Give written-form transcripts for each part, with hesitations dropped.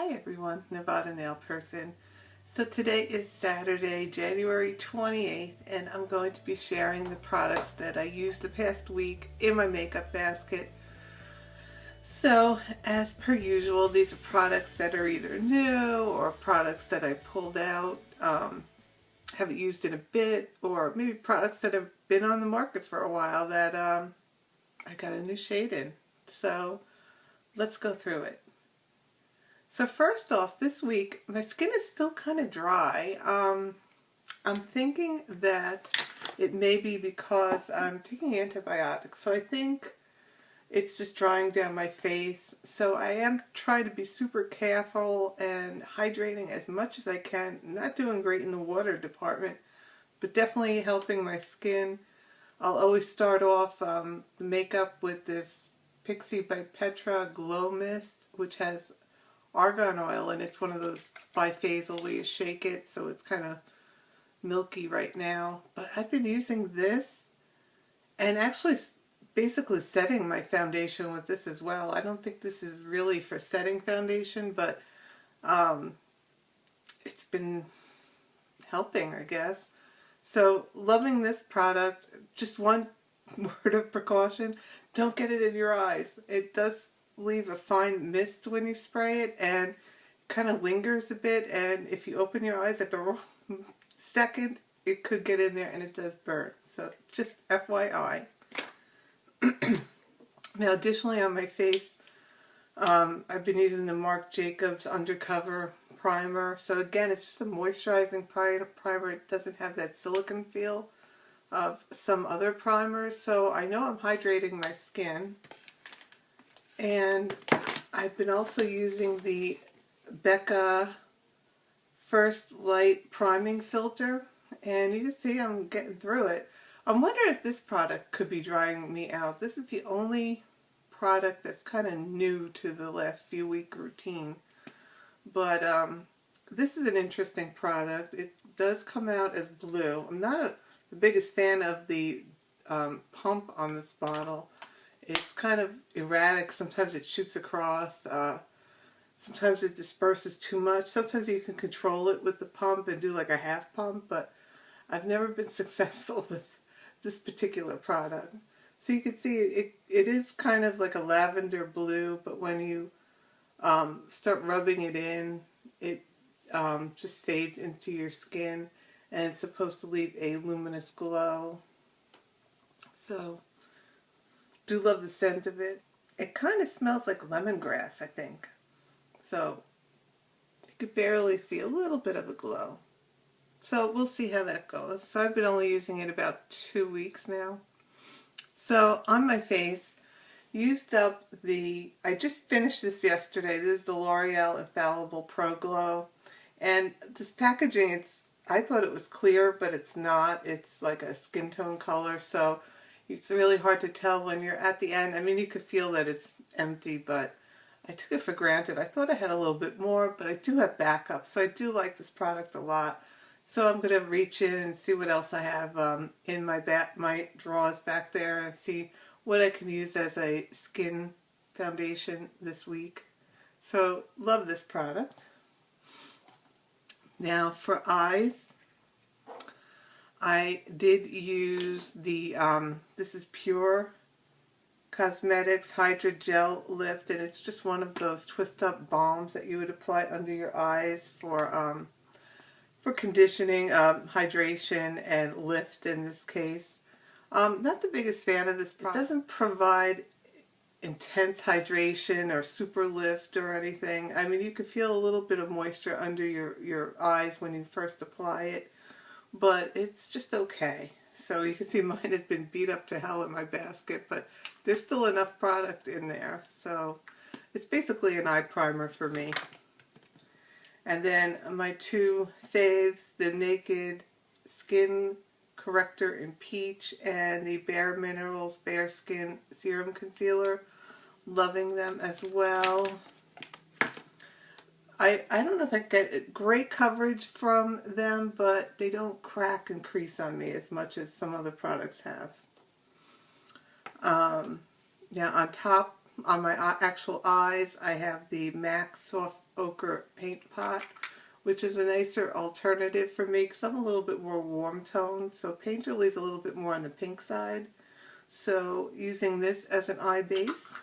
Hi everyone, Nevada Nail Person. So today is Saturday, January 28th, and I'm going to be sharing the products that I used the past week in my makeup basket. So as per usual, these are products that are either new or products that I pulled out, haven't used in a bit, or maybe products that have been on the market for a while that I got a new shade in. So let's go through it. So first off, this week, my skin is still kind of dry. I'm thinking that it may be because I'm taking antibiotics. So I think it's just drying down my face. So I am trying to be super careful and hydrating as much as I can. Not doing great in the water department, but definitely helping my skin. I'll always start off the makeup with this Pixi by Petra Glow Mist, which has argan oil, and it's one of those biphasal where you shake it, so it's kind of milky right now. But I've been using this and actually basically setting my foundation with this as well. I don't think this is really for setting foundation, but it's been helping, I guess. So loving this product. Just one word of precaution: don't get it in your eyes. It does leave a fine mist when you spray it, and kind of lingers a bit, and if you open your eyes at the wrong second, it could get in there and it does burn. So just FYI. Now additionally on my face, I've been using the Marc Jacobs Undercover primer. So again, it's just a moisturizing primer. It doesn't have that silicone feel of some other primers, so I know I'm hydrating my skin. And I've been also using the Becca First Light Priming Filter, and you can see I'm getting through it. I'm wondering if this product could be drying me out. This is the only product that's kind of new to the last few week routine. But this is an interesting product. It does come out as blue. I'm not the biggest fan of the pump on this bottle. It's kind of erratic. Sometimes it shoots across. Sometimes it disperses too much. Sometimes you can control it with the pump and do like a half pump, but I've never been successful with this particular product. So you can see it is kind of like a lavender blue, but when you start rubbing it in, it just fades into your skin, and it's supposed to leave a luminous glow. So do love the scent of it. It kind of smells like lemongrass, I think. So you could barely see a little bit of a glow. So we'll see how that goes. So I've been only using it about 2 weeks now. So on my face, used up I just finished this yesterday. This is the L'Oreal Infallible Pro Glow. And this packaging, I thought it was clear, but it's not. It's like a skin tone color, so it's really hard to tell when you're at the end. I mean, you could feel that it's empty, but I took it for granted. I thought I had a little bit more, but I do have backup, so I do like this product a lot. So I'm going to reach in and see what else I have in my drawers back there, and see what I can use as a skin foundation this week. So love this product. Now for eyes, I did use the, this is PUR HydraGel Lift, and it's just one of those twist-up balms that you would apply under your eyes for conditioning, hydration, and lift in this case. Not the biggest fan of this product. It doesn't provide intense hydration or super lift or anything. I mean, you can feel a little bit of moisture under your eyes when you first apply it, but it's just okay. So you can see mine has been beat up to hell in my basket, but there's still enough product in there. So it's basically an eye primer for me. And then my two faves, the Naked Skin Corrector in Peach and the BareMinerals Bareskin Serum Concealer. Loving them as well. I don't know if I get great coverage from them, but they don't crack and crease on me as much as some other products have. Now on top, on my actual eyes, I have the MAC Soft Ochre paint pot, which is a nicer alternative for me because I'm a little bit more warm toned. So Painterly is a little bit more on the pink side. So using this as an eye base,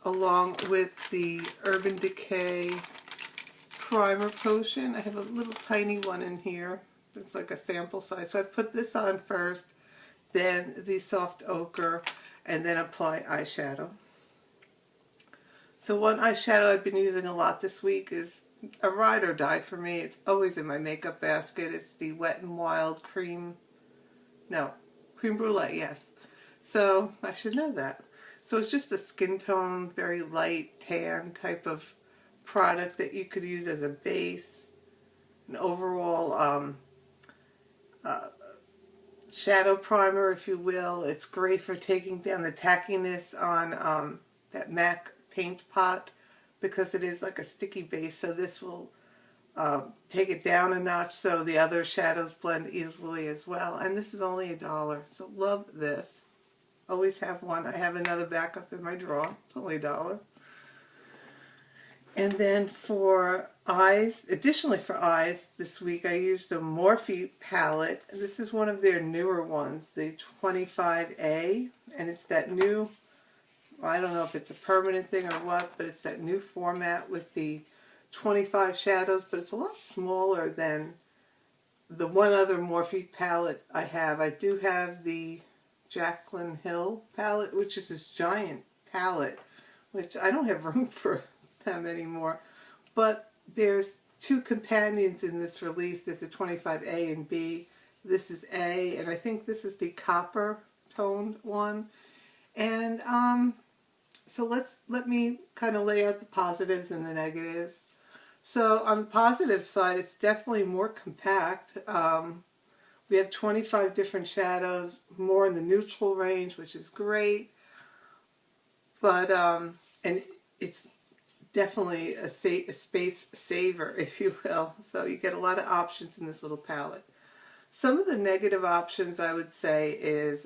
along with the Urban Decay Primer Potion. I have a little tiny one in here. It's like a sample size. So I put this on first, then the soft ochre, and then apply eyeshadow. So one eyeshadow I've been using a lot this week is a ride or die for me. It's always in my makeup basket. It's the Wet n Wild Creme Brulee, yes. So I should know that. So it's just a skin tone, very light tan type of product that you could use as a base, an overall shadow primer, if you will. It's great for taking down the tackiness on that MAC paint pot because it is like a sticky base. So this will take it down a notch so the other shadows blend easily as well. And this is only $1. So love this. Always have one. I have another backup in my drawer. It's only $1. And then for eyes, additionally for eyes, this week I used a Morphe palette. This is one of their newer ones, the 25A. And it's that new, well, I don't know if it's a permanent thing or what, but it's that new format with the 25 shadows, but it's a lot smaller than the one other Morphe palette I have. I do have the Jaclyn Hill palette, which is this giant palette, which I don't have room for them anymore. But there's two companions in this release. There's a 25A and B. This is A, and I think this is the copper toned one. And so let me kind of lay out the positives and the negatives. So on the positive side, it's definitely more compact. We have 25 different shadows, more in the neutral range, which is great. But and it's definitely a space saver, if you will. So you get a lot of options in this little palette. Some of the negative options I would say is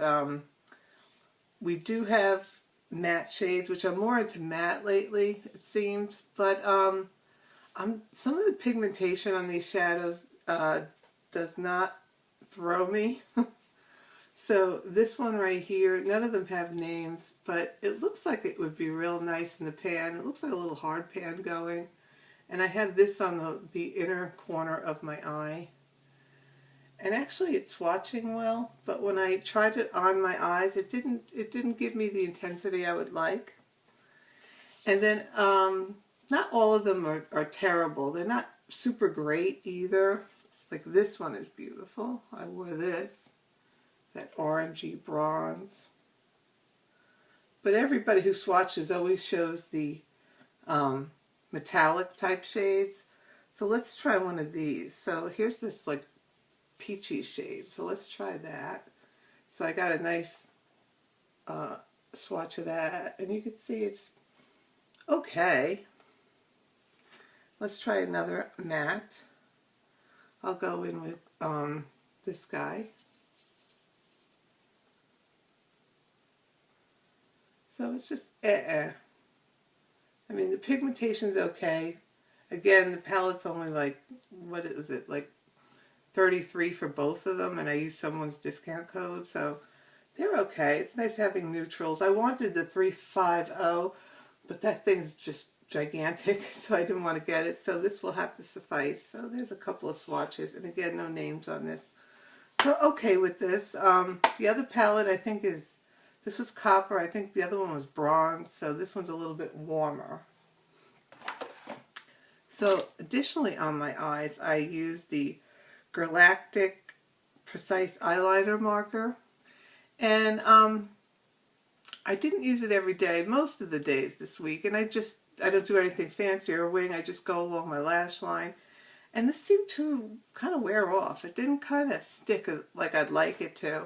we do have matte shades, which I'm more into matte lately, it seems. But some of the pigmentation on these shadows does not throw me. So this one right here, none of them have names, but it looks like it would be real nice in the pan. It looks like a little hard pan going. And I have this on the inner corner of my eye. And actually it's swatching well, but when I tried it on my eyes, it didn't give me the intensity I would like. And then not all of them are terrible. They're not super great either. Like this one is beautiful. I wore this. That orangey bronze. But everybody who swatches always shows the metallic type shades. So let's try one of these. So here's this like peachy shade. So let's try that. So I got a nice swatch of that. And you can see it's okay. Let's try another matte. I'll go in with this guy. So it's just I mean, the pigmentation's okay. Again, the palette's only like, what is it, like 33 for both of them, and I used someone's discount code, so they're okay. It's nice having neutrals. I wanted the 350, but that thing's just gigantic, so I didn't want to get it, so this will have to suffice. So there's a couple of swatches, and again, no names on this. So okay with this. The other palette I think is, this was copper, I think the other one was bronze, so this one's a little bit warmer. So additionally on my eyes, I use the Girlactic Precise Eyeliner Marker. And I didn't use it every day, most of the days this week, and I don't do anything fancy or wing, I just go along my lash line. And this seemed to kind of wear off. It didn't kind of stick like I'd like it to.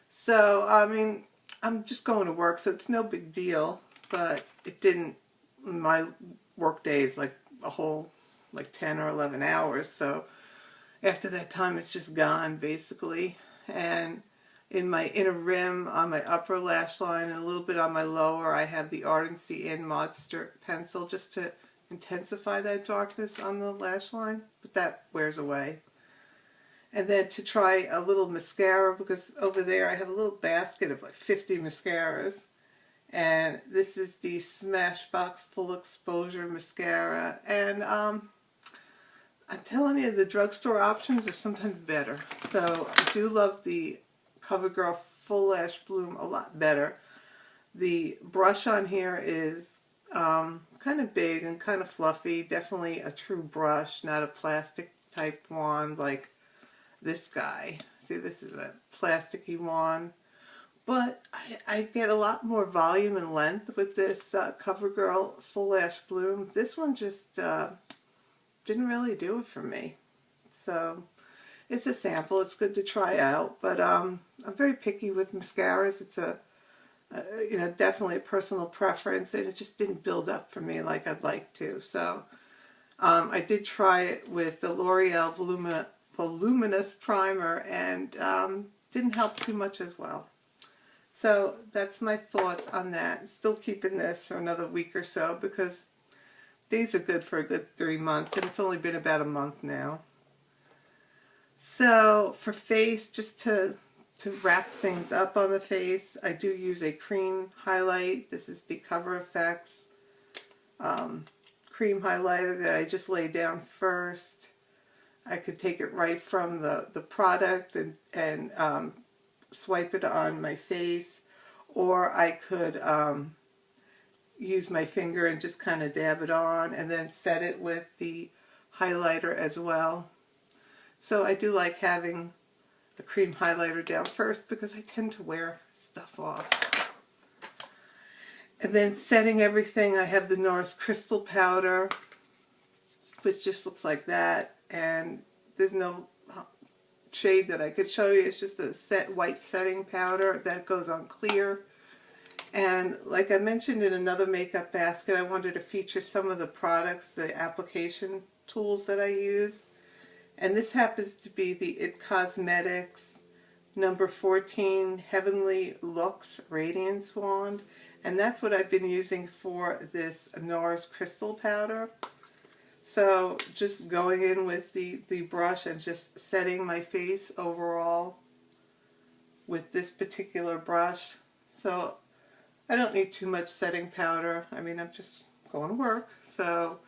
So, I mean, I'm just going to work, so it's no big deal, but it didn't, my work day is like a whole, like 10 or 11 hours, so after that time it's just gone, basically. And In my inner rim, on my upper lash line, and a little bit on my lower, I have the Ardency in Modster pencil just to intensify that darkness on the lash line, but that wears away. And then to try a little mascara, because over there I have a little basket of like 50 mascaras. And this is the Smashbox Full Exposure Mascara. And I'm telling you, the drugstore options are sometimes better. So I do love the CoverGirl Full Lash Bloom a lot better. The brush on here is kind of big and kind of fluffy. Definitely a true brush, not a plastic type wand like this guy. See, this is a plasticky wand. But I get a lot more volume and length with this CoverGirl Full Lash Bloom. This one just didn't really do it for me. So it's a sample. It's good to try out. But I'm very picky with mascaras. It's you know, definitely a personal preference, and it just didn't build up for me like I'd like to. So I did try it with the L'Oreal Voluminous primer, and didn't help too much as well. So that's my thoughts on that. Still keeping this for another week or so because these are good for a good 3 months, and it's only been about a month now. So for face, just to wrap things up on the face, I do use a cream highlight. This is the Cover FX cream highlighter that I just laid down first. I could take it right from the product and swipe it on my face, or I could use my finger and just kind of dab it on and then set it with the highlighter as well. So I do like having a cream highlighter down first because I tend to wear stuff off. And then setting everything, I have the Nars Crystal Powder, which just looks like that, and there's no shade that I could show you. It's just a white setting powder that goes on clear. And like I mentioned in another makeup basket, I wanted to feature some of the products, the application tools that I use. And this happens to be the IT Cosmetics number 14 Heavenly Luxe Radiance Wand. And that's what I've been using for this Nars Crystal Powder. So just going in with the brush and just setting my face overall with this particular brush. So I don't need too much setting powder. I mean, I'm just going to work. So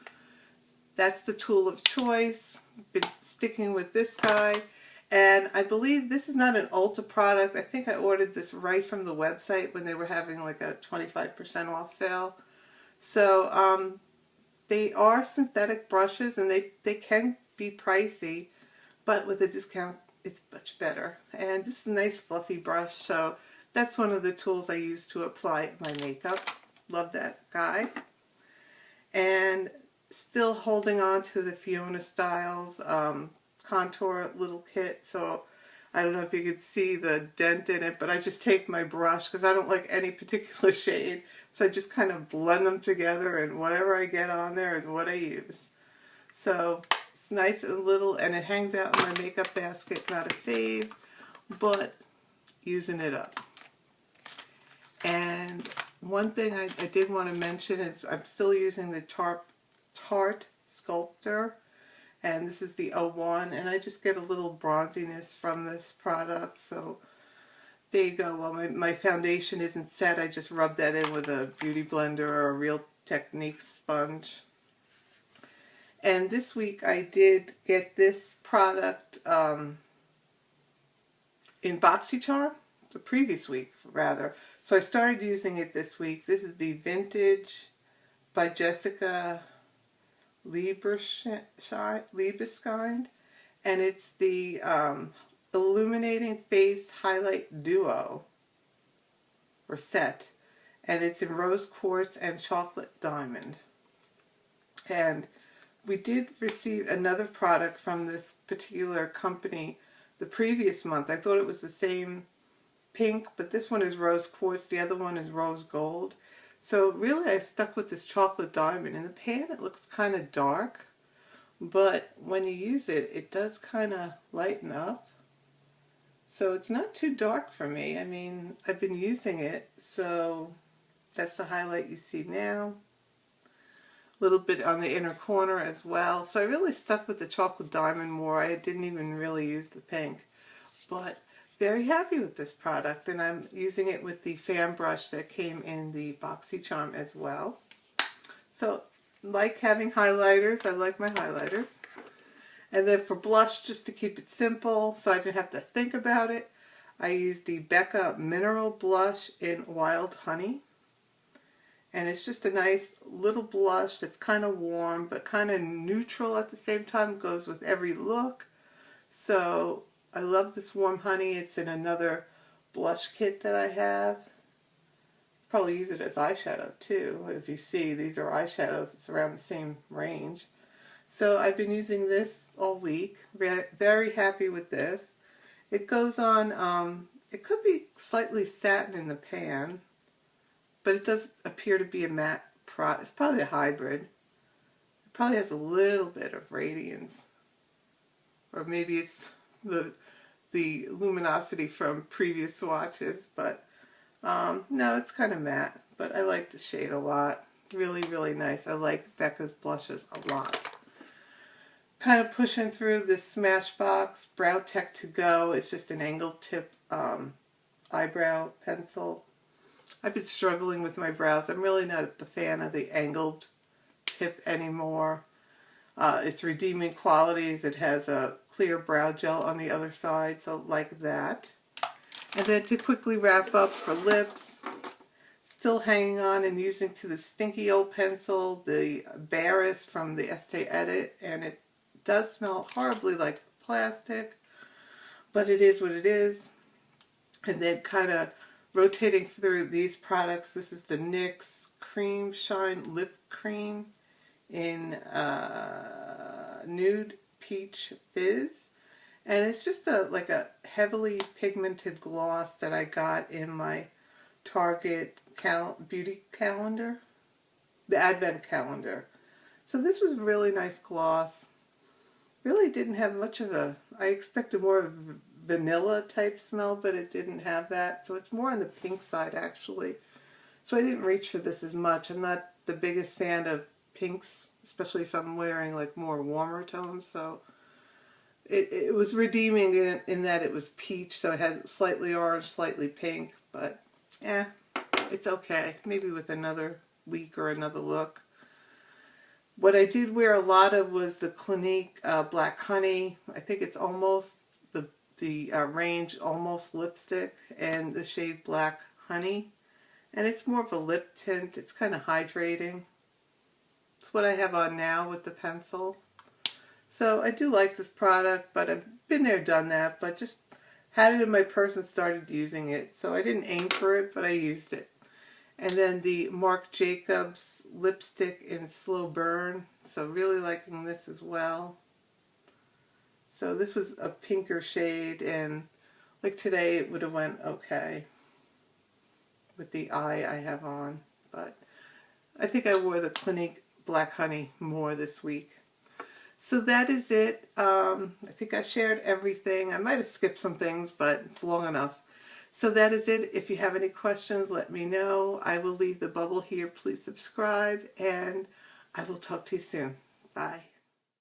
that's the tool of choice. Been sticking with this guy. And I believe this is not an Ulta product. I think I ordered this right from the website when they were having like a 25% off sale. So they are synthetic brushes, and they can be pricey, but with a discount it's much better. And this is a nice fluffy brush, so that's one of the tools I use to apply my makeup. Love that guy. And still holding on to the Fiona Stiles contour little kit. So I don't know if you could see the dent in it, but I just take my brush because I don't like any particular shade. So I just kind of blend them together, and whatever I get on there is what I use. So it's nice and little, and it hangs out in my makeup basket. Not a fave, but using it up. And one thing I did want to mention is I'm still using the Tarte Sculptor, and this is the 01, and I just get a little bronziness from this product. So there you go. Well, my foundation isn't set. I just rub that in with a beauty blender or a Real Technique sponge. And this week I did get this product in BoxyCharm, the previous week rather. So I started using it this week. This is the Vintage by Jessica Liebeskind, and it's the Illuminating Face Highlight Duo, or set, and it's in Rose Quartz and Chocolate Diamond. And we did receive another product from this particular company the previous month. I thought it was the same pink, but this one is Rose Quartz, the other one is Rose Gold. So really I stuck with this Chocolate Diamond. In the pan it looks kind of dark, but when you use it, it does kind of lighten up. So it's not too dark for me. I mean, I've been using it, so that's the highlight you see now. A little bit on the inner corner as well. So I really stuck with the chocolate diamond more. I didn't even really use the pink. But very happy with this product, and I'm using it with the fan brush that came in the BoxyCharm as well. So, like having highlighters, I like my highlighters. And then for blush, just to keep it simple, so I didn't have to think about it, I used the Becca Mineral Blush in Wild Honey. And it's just a nice little blush that's kind of warm, but kind of neutral at the same time. Goes with every look. So I love this warm honey. It's in another blush kit that I have. Probably use it as eyeshadow too. As you see, these are eyeshadows. It's around the same range. So I've been using this all week. Very happy with this. It goes on, it could be slightly satin in the pan, but it does appear to be a matte product. It's probably a hybrid. It probably has a little bit of radiance. Or maybe it's the luminosity from previous swatches, but no, it's kind of matte. But I like the shade a lot. Really, really nice. I like Becca's blushes a lot. Kind of pushing through this Smashbox Brow Tech to Go. It's just an angled tip eyebrow pencil. I've been struggling with my brows. I'm really not the fan of the angled tip anymore. Its redeeming qualities, it has a clear brow gel on the other side, so like that. And then to quickly wrap up for lips, still hanging on and using to the stinky old pencil, the Bareskin from the Estee Edit, and it does smell horribly like plastic, but it is what it is. And then kind of rotating through these products, this is the NYX Cream Shine Lip Cream in Nude Peach Fizz. And it's just like a heavily pigmented gloss that I got in my Target beauty calendar, the Advent calendar. So this was a really nice gloss. Really didn't have much of I expected more of a vanilla type smell, but it didn't have that. So it's more on the pink side actually. So I didn't reach for this as much. I'm not the biggest fan of pinks, especially if I'm wearing like more warmer tones. So it was redeeming in that it was peach, so it has slightly orange, slightly pink, but it's okay. Maybe with another week or another look. What I did wear a lot of was the Clinique Black Honey. I think it's almost the range Almost Lipstick, and the shade Black Honey. And it's more of a lip tint. It's kind of hydrating. It's what I have on now with the pencil. So I do like this product, but I've been there, done that, but just had it in my purse and started using it. So I didn't aim for it, but I used it. And then the Marc Jacobs lipstick in Slow Burn. So really liking this as well. So this was a pinker shade, and like today it would have went okay with the eye I have on. But I think I wore the Clinique Black Honey more this week. So that is it. I think I shared everything. I might have skipped some things, but it's long enough. So that is it. If you have any questions, let me know. I will leave the bubble here. Please subscribe, and I will talk to you soon. Bye.